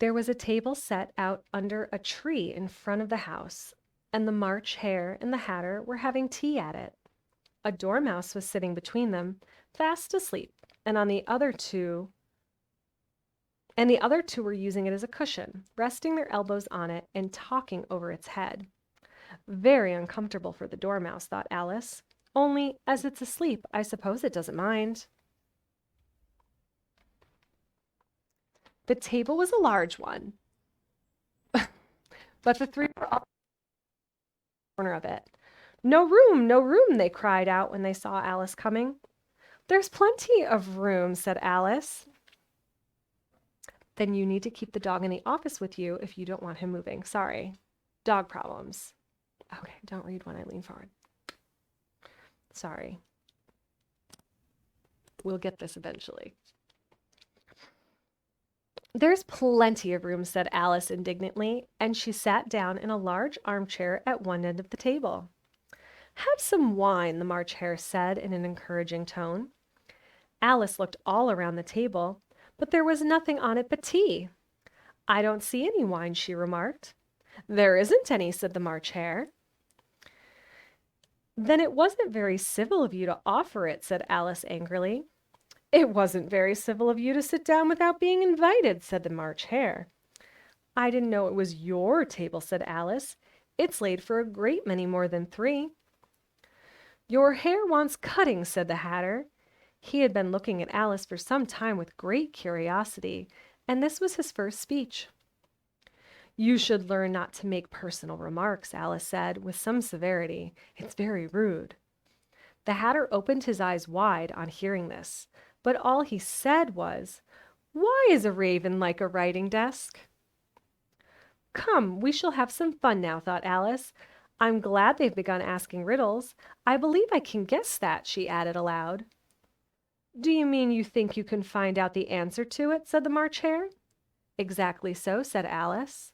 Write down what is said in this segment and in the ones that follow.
There was a table set out under a tree in front of the house, and the March Hare and the Hatter were having tea at it. A dormouse was sitting between them, fast asleep, and the other two were using it as a cushion, resting their elbows on it and talking over its head. Very uncomfortable for the Dormouse, thought Alice. Only, as it's asleep, I suppose it doesn't mind. The table was a large one, but the three were all in the corner of it. No room, no room, they cried out when they saw Alice coming. There's plenty of room, said Alice. Then you need to keep the dog in the office with you if you don't want him moving. Sorry. Dog problems. Okay, don't read when I lean forward. Sorry. We'll get this eventually. There's plenty of room, said Alice indignantly, and she sat down in a large armchair at one end of the table. Have some wine, the March Hare said in an encouraging tone. Alice looked all around the table, but there was nothing on it but tea. I don't see any wine, she remarked. There isn't any, said the March Hare. Then it wasn't very civil of you to offer it, said Alice angrily. It wasn't very civil of you to sit down without being invited, said the March Hare. I didn't know it was your table, said Alice. It's laid for a great many more than 3. Your hair wants cutting, said the Hatter. He had been looking at Alice for some time with great curiosity, and this was his first speech. You should learn not to make personal remarks, Alice said, with some severity. It's very rude. The Hatter opened his eyes wide on hearing this, but all he said was, Why is a raven like a writing desk? Come, we shall have some fun now, thought Alice. I'm glad they've begun asking riddles. I believe I can guess that, she added aloud. Do you mean you think you can find out the answer to it? Said the March Hare. Exactly so, said Alice.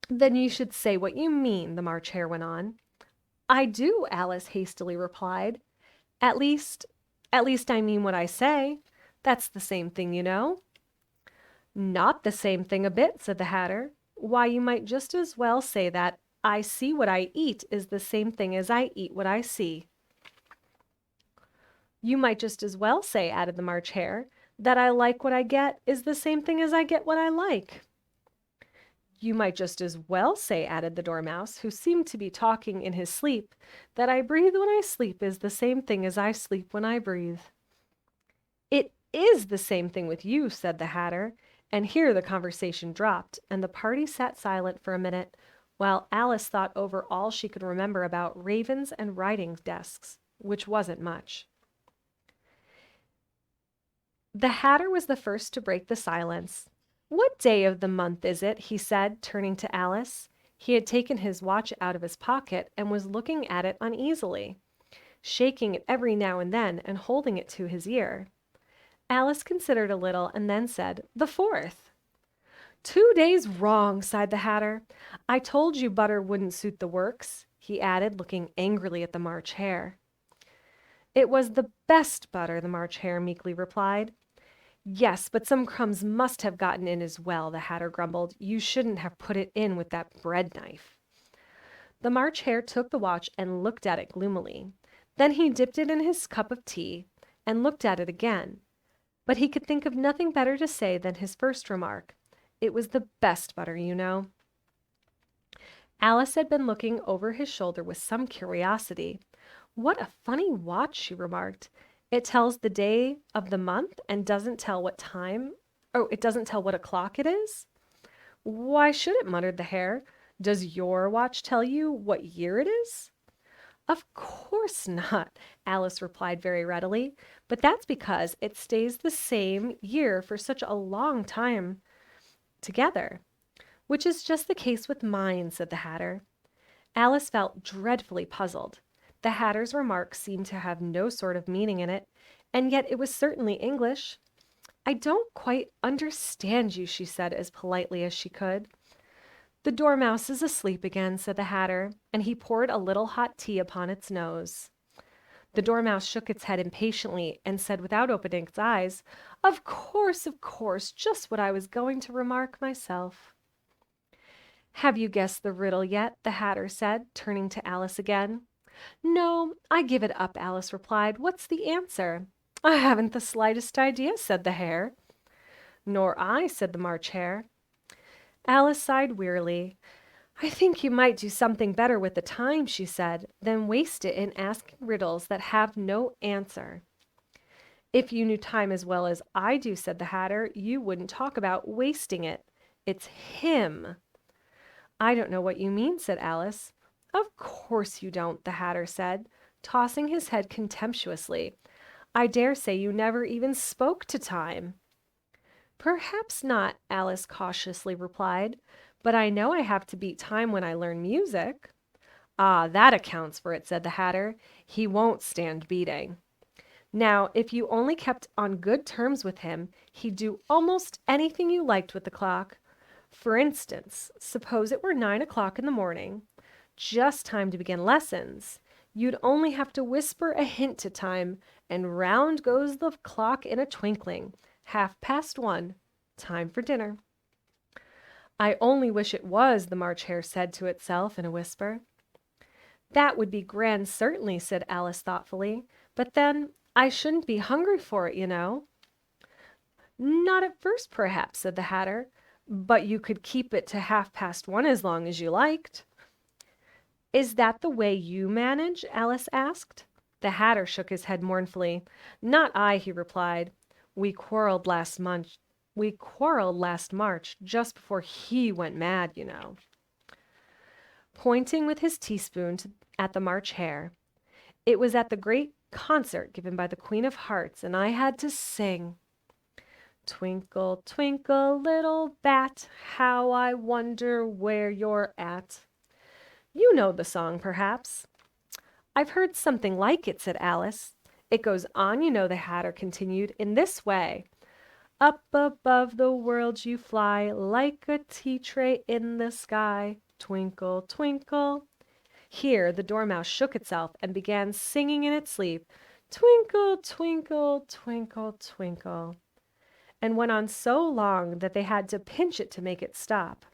Then you should say what you mean, the March Hare went on. I do, Alice hastily replied. At least I mean what I say. That's the same thing, you know. Not the same thing a bit, said the Hatter. Why, you might just as well say that I see what I eat is the same thing as I eat what I see. You might just as well say, added the March Hare, that I like what I get is the same thing as I get what I like. You might just as well say, added the Dormouse, who seemed to be talking in his sleep, that I breathe when I sleep is the same thing as I sleep when I breathe. It is the same thing with you, said the Hatter, and here the conversation dropped, and the party sat silent for a minute, while Alice thought over all she could remember about ravens and writing desks, which wasn't much. The Hatter was the first to break the silence. What day of the month is it? He said, turning to Alice. He had taken his watch out of his pocket and was looking at it uneasily, shaking it every now and then and holding it to his ear. Alice considered a little and then said, The 4th. 2 days wrong, sighed the Hatter. I told you butter wouldn't suit the works, he added, looking angrily at the March Hare. It was the best butter, the March Hare meekly replied. Yes, but some crumbs must have gotten in as well, the Hatter grumbled. You shouldn't have put it in with that bread knife. The March Hare took the watch and looked at it gloomily. Then he dipped it in his cup of tea and looked at it again. But he could think of nothing better to say than his first remark. It was the best butter, you know. Alice had been looking over his shoulder with some curiosity. What a funny watch, she remarked. It tells the day of the month and doesn't tell what time. Oh, it doesn't tell what o'clock it is? Why should it? Muttered the Hare. Does your watch tell you what year it is? Of course not, Alice replied very readily, but that's because it stays the same year for such a long time together, which is just the case with mine, said the Hatter. Alice felt dreadfully puzzled. The Hatter's remark seemed to have no sort of meaning in it, and yet it was certainly English. I don't quite understand you, she said as politely as she could. The Dormouse is asleep again, said the Hatter, and he poured a little hot tea upon its nose. The Dormouse shook its head impatiently and said without opening its eyes, of course, just what I was going to remark myself." "Have you guessed the riddle yet?" the Hatter said, turning to Alice again. "No, I give it up," Alice replied. "What's the answer?" "I haven't the slightest idea," said the Hare. "Nor I," said the March Hare. Alice sighed wearily. "I think you might do something better with the time," she said, "than waste it in asking riddles that have no answer." "If you knew time as well as I do," said the Hatter, "you wouldn't talk about wasting it. It's him." "I don't know what you mean," said Alice. "Of course you don't," the Hatter said, tossing his head contemptuously. "I dare say you never even spoke to time." "Perhaps not," Alice cautiously replied, "but I know I have to beat time when I learn music." "Ah, that accounts for it," said the Hatter. "He won't stand beating. Now, if you only kept on good terms with him, he'd do almost anything you liked with the clock. For instance, suppose it were 9 o'clock in the morning, just time to begin lessons. You'd only have to whisper a hint to time, and round goes the clock in a twinkling. 1:30, time for dinner." "I only wish it was," the March Hare said to itself in a whisper. "That would be grand, certainly," said Alice thoughtfully. "But then I shouldn't be hungry for it, you know." "Not at first, perhaps," said the Hatter, "but you could keep it to 1:30 as long as you liked." "Is that the way you manage?" Alice asked. The Hatter shook his head mournfully. "Not I," he replied. We quarreled last March, just before he went mad, you know." Pointing with his teaspoon at the March Hare, "It was at the great concert given by the Queen of Hearts, and I had to sing, 'Twinkle, twinkle, little bat, how I wonder where you're at.' You know the song, perhaps." "I've heard something like it," said Alice. "It goes on, you know," the Hatter continued, "in this way. 'Up above the world you fly, like a tea tray in the sky. Twinkle, twinkle.'" Here the Dormouse shook itself and began singing in its sleep, "Twinkle, twinkle, twinkle, twinkle," and went on so long that they had to pinch it to make it stop.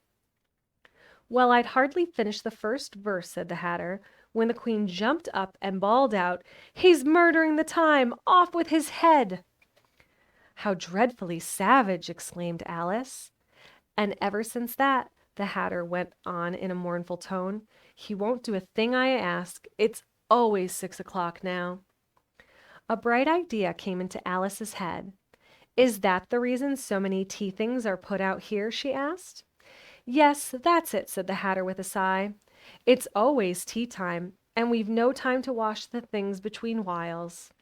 "Well, I'd hardly finished the first verse," said the Hatter, when the Queen jumped up and bawled out, "He's murdering the time! Off with his head!" "How dreadfully savage!" exclaimed Alice. "And ever since that," the Hatter went on in a mournful tone, "he won't do a thing I ask. It's always 6 o'clock now." A bright idea came into Alice's head. "Is that the reason so many tea things are put out here?" she asked. "Yes, that's it," said the Hatter with a sigh. "It's always tea time, and we've no time to wash the things between whiles."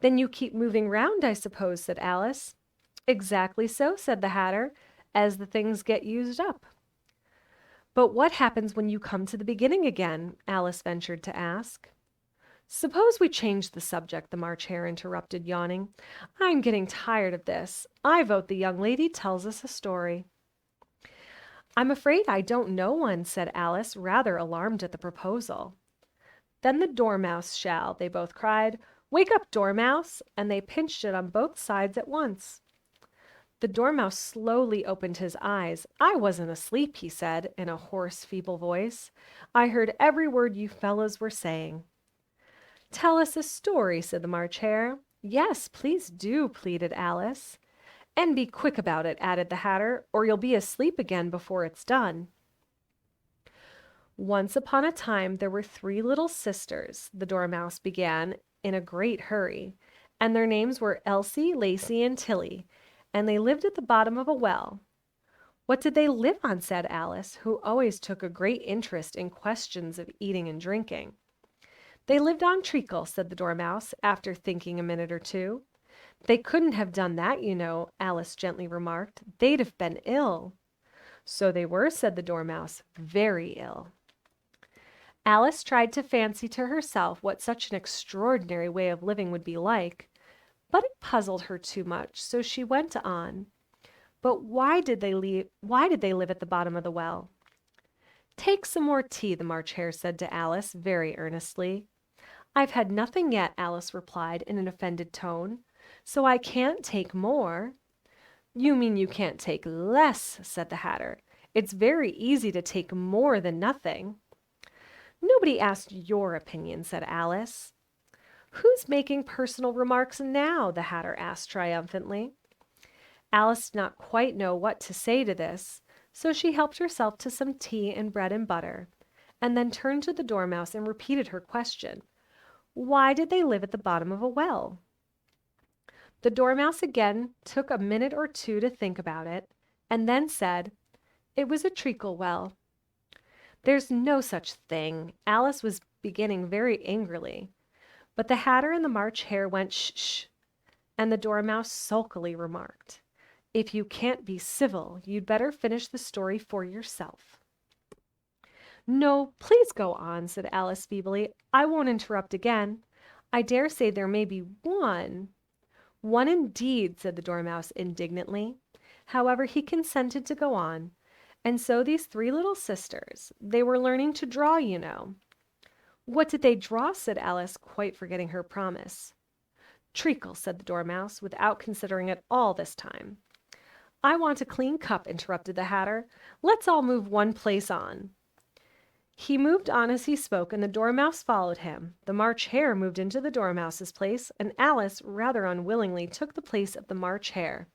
"Then you keep moving round, I suppose," said Alice. "Exactly so," said the Hatter, "as the things get used up." "But what happens when you come to the beginning again?" Alice ventured to ask. "Suppose we change the subject," the March Hare interrupted, yawning. "I'm getting tired of this. I vote the young lady tells us a story." "I'm afraid I don't know one," said Alice, rather alarmed at the proposal. "Then the Dormouse shall," they both cried. "Wake up, Dormouse!" and they pinched it on both sides at once. The Dormouse slowly opened his eyes. "I wasn't asleep," he said, in a hoarse, feeble voice. "I heard every word you fellows were saying." "Tell us a story," said the March Hare. "Yes, please do," pleaded Alice. "And be quick about it," added the Hatter, "or you'll be asleep again before it's done." "Once upon a time there were 3 little sisters," the Dormouse began in a great hurry, "and their names were Elsie, Lacie, and Tilly, and they lived at the bottom of a well." "What did they live on?" said Alice, who always took a great interest in questions of eating and drinking. "They lived on treacle," said the Dormouse, after thinking a minute or two. "They couldn't have done that, you know," Alice gently remarked. "They'd have been ill." "So they were," said the Dormouse, "very ill." Alice tried to fancy to herself what such an extraordinary way of living would be like, but it puzzled her too much, so she went on. "But why did they live at the bottom of the well?" "Take some more tea," the March Hare said to Alice very earnestly. I've had nothing yet, Alice replied in an offended tone, so I can't take more. You mean you can't take less, said the Hatter. It's very easy to take more than nothing. Nobody asked your opinion, said Alice. Who's making personal remarks now? The Hatter asked triumphantly. Alice did not quite know what to say to this, so she helped herself to some tea and bread and butter, and then turned to the Dormouse and repeated her question. Why did they live at the bottom of a well? The Dormouse again took a minute or two to think about it, and then said, It was a treacle well. There's no such thing. Alice was beginning very angrily, but the Hatter and the March Hare went shh, and the Dormouse sulkily remarked, If you can't be civil, you'd better finish the story for yourself. No, please go on, said Alice feebly. I won't interrupt again. I dare say there may be one. One indeed, said the Dormouse indignantly. However, he consented to go on. And so these three little sisters, they were learning to draw, you know. What did they draw? Said Alice, quite forgetting her promise. Treacle, said the Dormouse, without considering it all this time. I want a clean cup, interrupted the Hatter. Let's all move one place on. He moved on as he spoke, and the Dormouse followed him. The March Hare moved into the Dormouse's place, and Alice, rather unwillingly, took the place of the March Hare.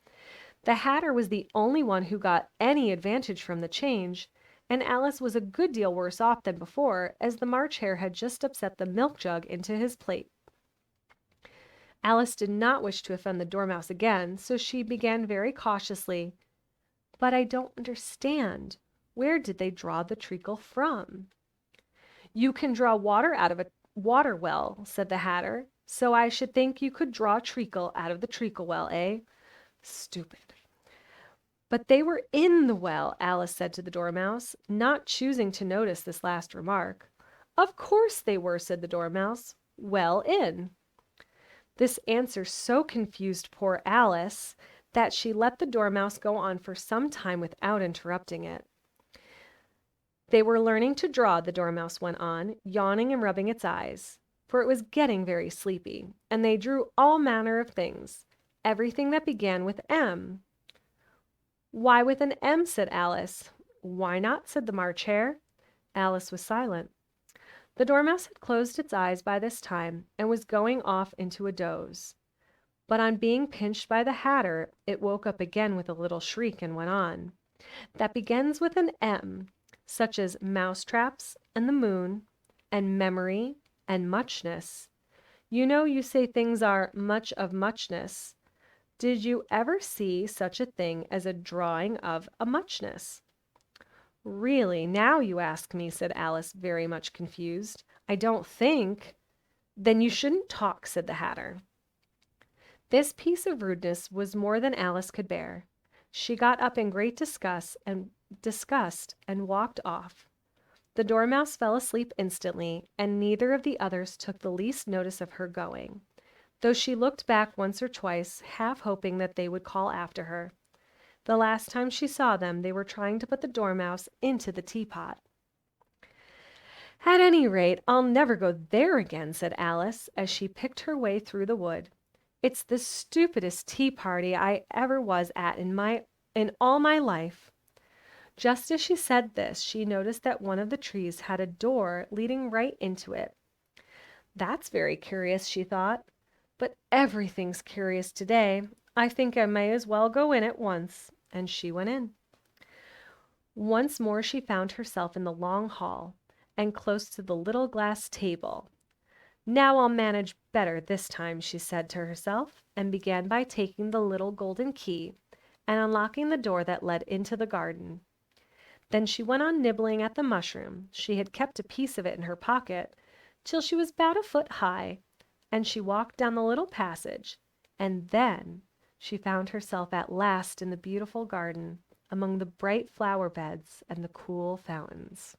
The Hatter was the only one who got any advantage from the change, and Alice was a good deal worse off than before, as the March Hare had just upset the milk jug into his plate. Alice did not wish to offend the Dormouse again, so she began very cautiously, But I don't understand. Where did they draw the treacle from? You can draw water out of a water well, said the Hatter, so I should think you could draw treacle out of the treacle well, eh? Stupid. But they were in the well, Alice said to the Dormouse, not choosing to notice this last remark. Of course they were, said the Dormouse. Well in. This answer so confused poor Alice that she let the Dormouse go on for some time without interrupting it. They were learning to draw, the Dormouse went on, yawning and rubbing its eyes, for it was getting very sleepy, and they drew all manner of things, everything that began with M. Why with an M? Said Alice. Why not? Said the March Hare. Alice was silent. The Dormouse had closed its eyes by this time, and was going off into a doze. But on being pinched by the Hatter, it woke up again with a little shriek and went on. That begins with an M, such as mousetraps and the moon and memory and muchness. You know you say things are much of muchness. Did you ever see such a thing as a drawing of a muchness? Really, now you ask me, said Alice, very much confused. I don't think. Then you shouldn't talk, said the Hatter. This piece of rudeness was more than Alice could bear. She got up in great disgust and walked off. The Dormouse fell asleep instantly, and neither of the others took the least notice of her going, though she looked back once or twice, half hoping that they would call after her. The last time she saw them, they were trying to put the Dormouse into the teapot. At any rate, I'll never go there again, said Alice, as she picked her way through the wood. It's the stupidest tea party I ever was at in all my life. Just as she said this, she noticed that one of the trees had a door leading right into it. That's very curious, she thought. But everything's curious today. I think I may as well go in at once. And she went in. Once more she found herself in the long hall, and close to the little glass table. Now I'll manage better this time, she said to herself, and began by taking the little golden key and unlocking the door that led into the garden. Then she went on nibbling at the mushroom. She had kept a piece of it in her pocket till she was about a foot high, and she walked down the little passage, and then she found herself at last in the beautiful garden, among the bright flower beds and the cool fountains.